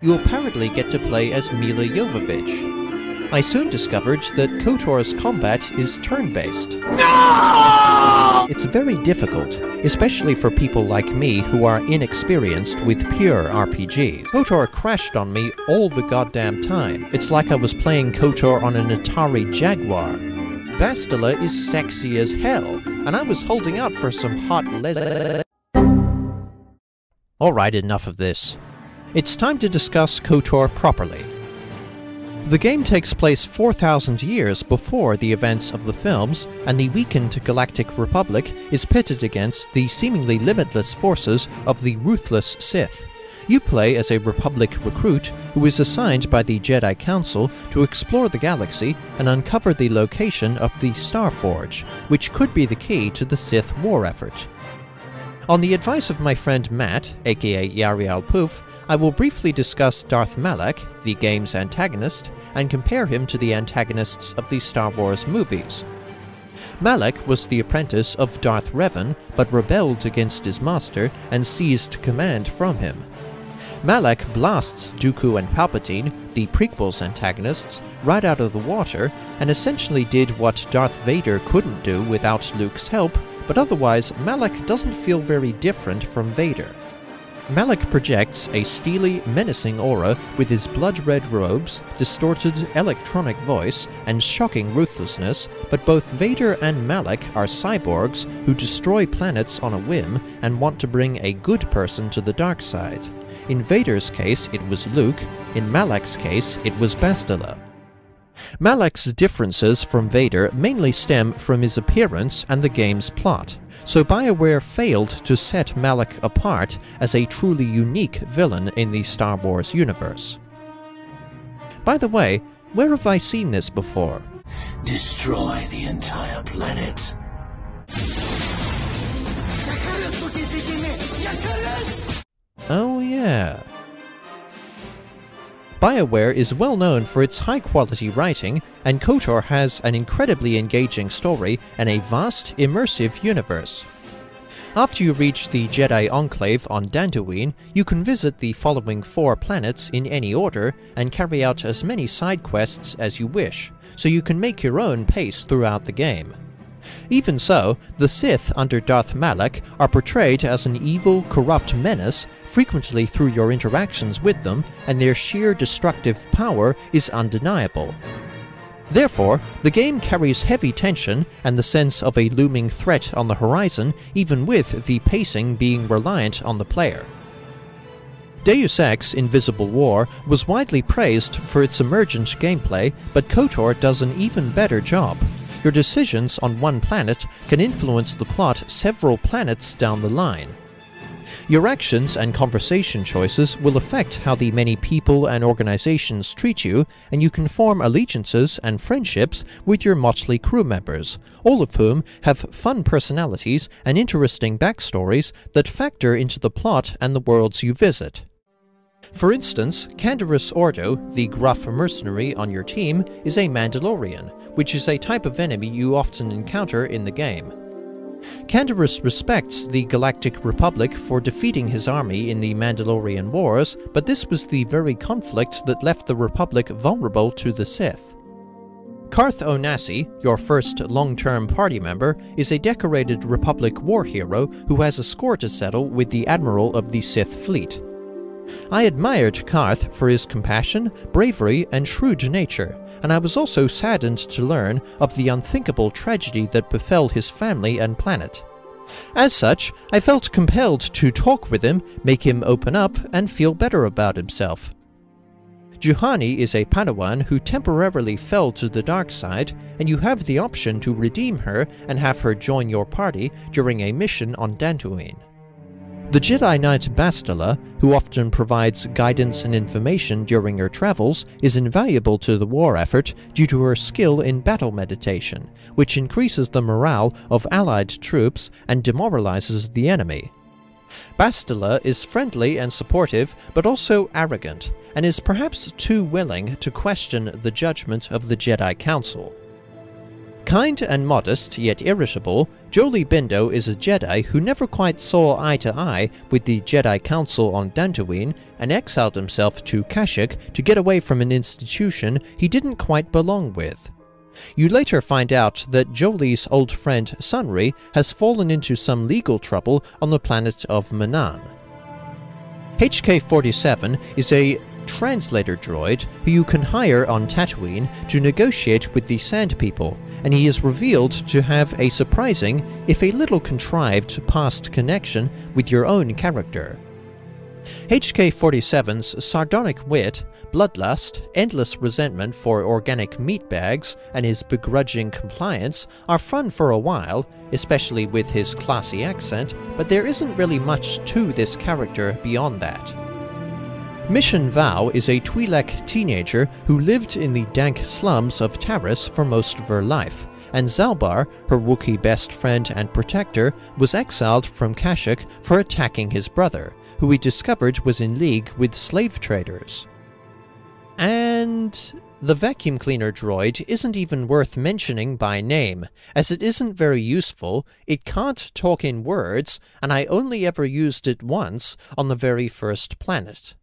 you apparently get to play as Mila Jovovich. I soon discovered that Kotor's combat is turn-based. No! It's very difficult, especially for people like me who are inexperienced with pure RPGs. Kotor crashed on me all the goddamn time. It's like I was playing Kotor on an Atari Jaguar. Bastila is sexy as hell, and I was holding out for some hot Alright, enough of this. It's time to discuss Kotor properly. The game takes place 4,000 years before the events of the films, and the weakened Galactic Republic is pitted against the seemingly limitless forces of the ruthless Sith. You play as a Republic recruit who is assigned by the Jedi Council to explore the galaxy and uncover the location of the Star Forge, which could be the key to the Sith war effort. On the advice of my friend Matt, aka Yariel Poof, I will briefly discuss Darth Malak, the game's antagonist, and compare him to the antagonists of the Star Wars movies. Malak was the apprentice of Darth Revan, but rebelled against his master and seized command from him. Malak blasts Dooku and Palpatine, the prequel's antagonists, right out of the water, and essentially did what Darth Vader couldn't do without Luke's help, but otherwise Malak doesn't feel very different from Vader. Malak projects a steely, menacing aura with his blood-red robes, distorted electronic voice, and shocking ruthlessness, but both Vader and Malak are cyborgs who destroy planets on a whim and want to bring a good person to the dark side. In Vader's case, it was Luke. In Malak's case, it was Bastila. Malak's differences from Vader mainly stem from his appearance and the game's plot, so BioWare failed to set Malak apart as a truly unique villain in the Star Wars universe. By the way, where have I seen this before? Destroy the entire planet. Oh yeah. BioWare is well known for its high-quality writing, and Kotor has an incredibly engaging story and a vast, immersive universe. After you reach the Jedi Enclave on Dantooine, you can visit the following 4 planets in any order and carry out as many side quests as you wish, so you can make your own pace throughout the game. Even so, the Sith under Darth Malak are portrayed as an evil, corrupt menace frequently through your interactions with them, and their sheer destructive power is undeniable. Therefore, the game carries heavy tension and the sense of a looming threat on the horizon, even with the pacing being reliant on the player. Deus Ex: Invisible War was widely praised for its emergent gameplay, but Kotor does an even better job. Your decisions on one planet can influence the plot several planets down the line. Your actions and conversation choices will affect how the many people and organizations treat you, and you can form allegiances and friendships with your motley crew members, all of whom have fun personalities and interesting backstories that factor into the plot and the worlds you visit. For instance, Canderous Ordo, the gruff mercenary on your team, is a Mandalorian, which is a type of enemy you often encounter in the game. Canderous respects the Galactic Republic for defeating his army in the Mandalorian Wars, but this was the very conflict that left the Republic vulnerable to the Sith. Karth Onasi, your first long-term party member, is a decorated Republic war hero who has a score to settle with the Admiral of the Sith fleet. I admired Karth for his compassion, bravery, and shrewd nature, and I was also saddened to learn of the unthinkable tragedy that befell his family and planet. As such, I felt compelled to talk with him, make him open up, and feel better about himself. Juhani is a Padawan who temporarily fell to the dark side, and you have the option to redeem her and have her join your party during a mission on Dantooine. The Jedi Knight Bastila, who often provides guidance and information during her travels, is invaluable to the war effort due to her skill in battle meditation, which increases the morale of allied troops and demoralizes the enemy. Bastila is friendly and supportive, but also arrogant, and is perhaps too willing to question the judgment of the Jedi Council. Kind and modest, yet irritable, Jolee Bindo is a Jedi who never quite saw eye to eye with the Jedi Council on Dantooine and exiled himself to Kashyyyk to get away from an institution he didn't quite belong with. You later find out that Jolee's old friend Sunri has fallen into some legal trouble on the planet of Manaan. HK-47 is a translator droid who you can hire on Tatooine to negotiate with the Sand People, and he is revealed to have a surprising, if a little contrived, past connection with your own character. HK-47's sardonic wit, bloodlust, endless resentment for organic meat bags, and his begrudging compliance are fun for a while, especially with his classy accent, but there isn't really much to this character beyond that. Mission Vow is a Twi'lek teenager who lived in the dank slums of Taris for most of her life, and Zalbar, her Wookiee best friend and protector, was exiled from Kashyyyk for attacking his brother, who he discovered was in league with slave traders. And the vacuum cleaner droid isn't even worth mentioning by name, as it isn't very useful, it can't talk in words, and I only ever used it once on the very first planet.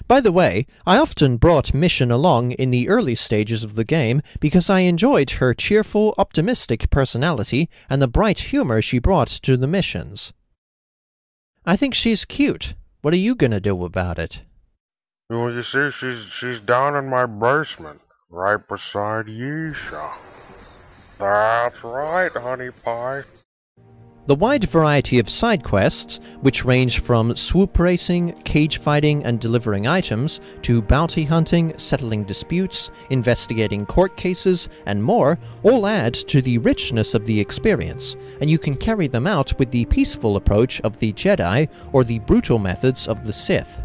By the way, I often brought Mission along in the early stages of the game because I enjoyed her cheerful, optimistic personality and the bright humor she brought to the missions. I think she's cute. What are you gonna do about it? Well, you see, she's down in my basement, right beside Yisha. That's right, honey pie. The wide variety of side quests, which range from swoop racing, cage fighting and delivering items, to bounty hunting, settling disputes, investigating court cases, and more, all add to the richness of the experience, and you can carry them out with the peaceful approach of the Jedi or the brutal methods of the Sith.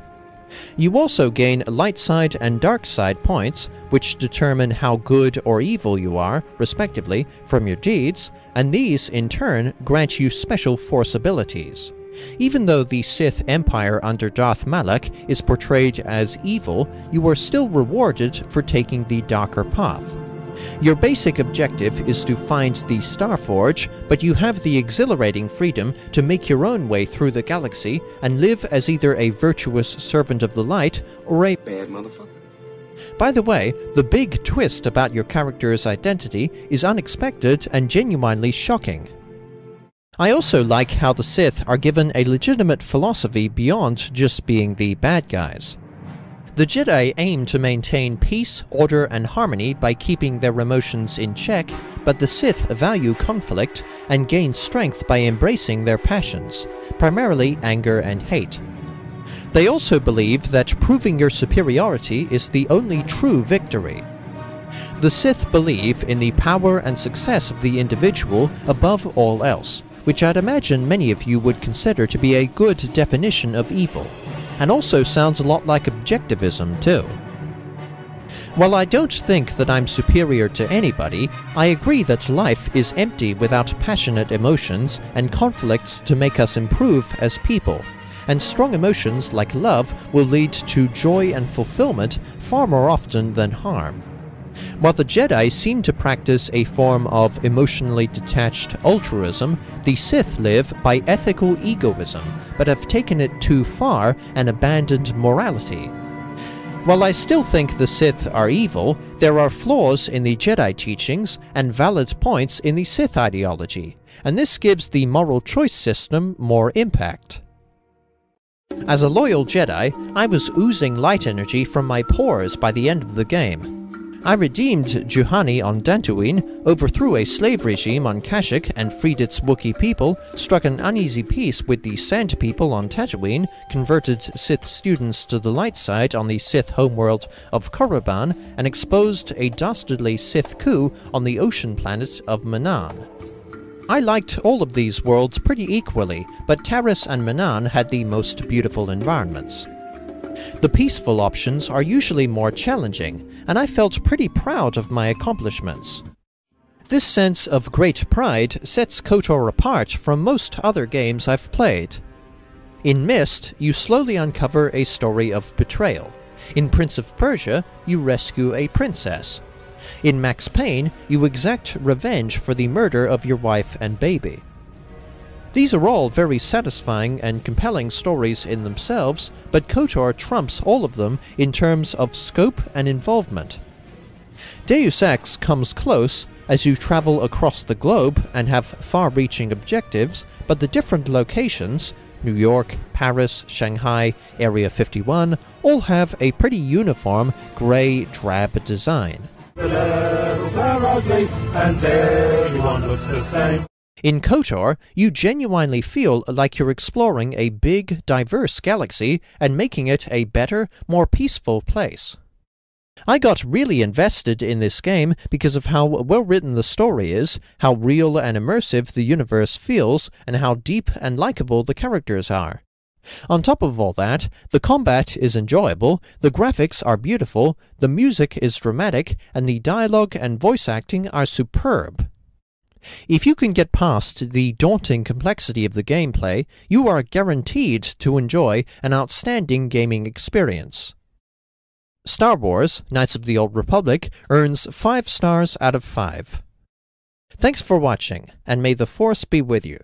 You also gain light side and dark side points, which determine how good or evil you are, respectively, from your deeds, and these, in turn, grant you special force abilities. Even though the Sith Empire under Darth Malak is portrayed as evil, you are still rewarded for taking the darker path. Your basic objective is to find the Starforge, but you have the exhilarating freedom to make your own way through the galaxy and live as either a virtuous servant of the light or a bad motherfucker. By the way, the big twist about your character's identity is unexpected and genuinely shocking. I also like how the Sith are given a legitimate philosophy beyond just being the bad guys. The Jedi aim to maintain peace, order, and harmony by keeping their emotions in check, but the Sith value conflict and gain strength by embracing their passions, primarily anger and hate. They also believe that proving your superiority is the only true victory. The Sith believe in the power and success of the individual above all else, which I'd imagine many of you would consider to be a good definition of evil. And also sounds a lot like objectivism, too. While I don't think that I'm superior to anybody, I agree that life is empty without passionate emotions and conflicts to make us improve as people, and strong emotions like love will lead to joy and fulfillment far more often than harm. While the Jedi seem to practice a form of emotionally detached altruism, the Sith live by ethical egoism, but have taken it too far and abandoned morality. While I still think the Sith are evil, there are flaws in the Jedi teachings and valid points in the Sith ideology, and this gives the moral choice system more impact. As a loyal Jedi, I was oozing light energy from my pores by the end of the game. I redeemed Juhani on Dantooine, overthrew a slave regime on Kashyyyk and freed its Wookiee people, struck an uneasy peace with the Sand People on Tatooine, converted Sith students to the light side on the Sith homeworld of Korriban, and exposed a dastardly Sith coup on the ocean planet of Manaan. I liked all of these worlds pretty equally, but Taris and Manaan had the most beautiful environments. The peaceful options are usually more challenging, and I felt pretty proud of my accomplishments. This sense of great pride sets Kotor apart from most other games I've played. In Myst, you slowly uncover a story of betrayal. In Prince of Persia, you rescue a princess. In Max Payne, you exact revenge for the murder of your wife and baby. These are all very satisfying and compelling stories in themselves, but Kotor trumps all of them in terms of scope and involvement. Deus Ex comes close as you travel across the globe and have far-reaching objectives, but the different locations, New York, Paris, Shanghai, Area 51, all have a pretty uniform grey, drab design. The levels are ugly, and everyone looks the same. In Kotor, you genuinely feel like you're exploring a big, diverse galaxy and making it a better, more peaceful place. I got really invested in this game because of how well written the story is, how real and immersive the universe feels, and how deep and likable the characters are. On top of all that, the combat is enjoyable, the graphics are beautiful, the music is dramatic, and the dialogue and voice acting are superb. If you can get past the daunting complexity of the gameplay, you are guaranteed to enjoy an outstanding gaming experience. Star Wars: Knights of the Old Republic earns 5 stars out of 5. Thanks for watching, and may the Force be with you.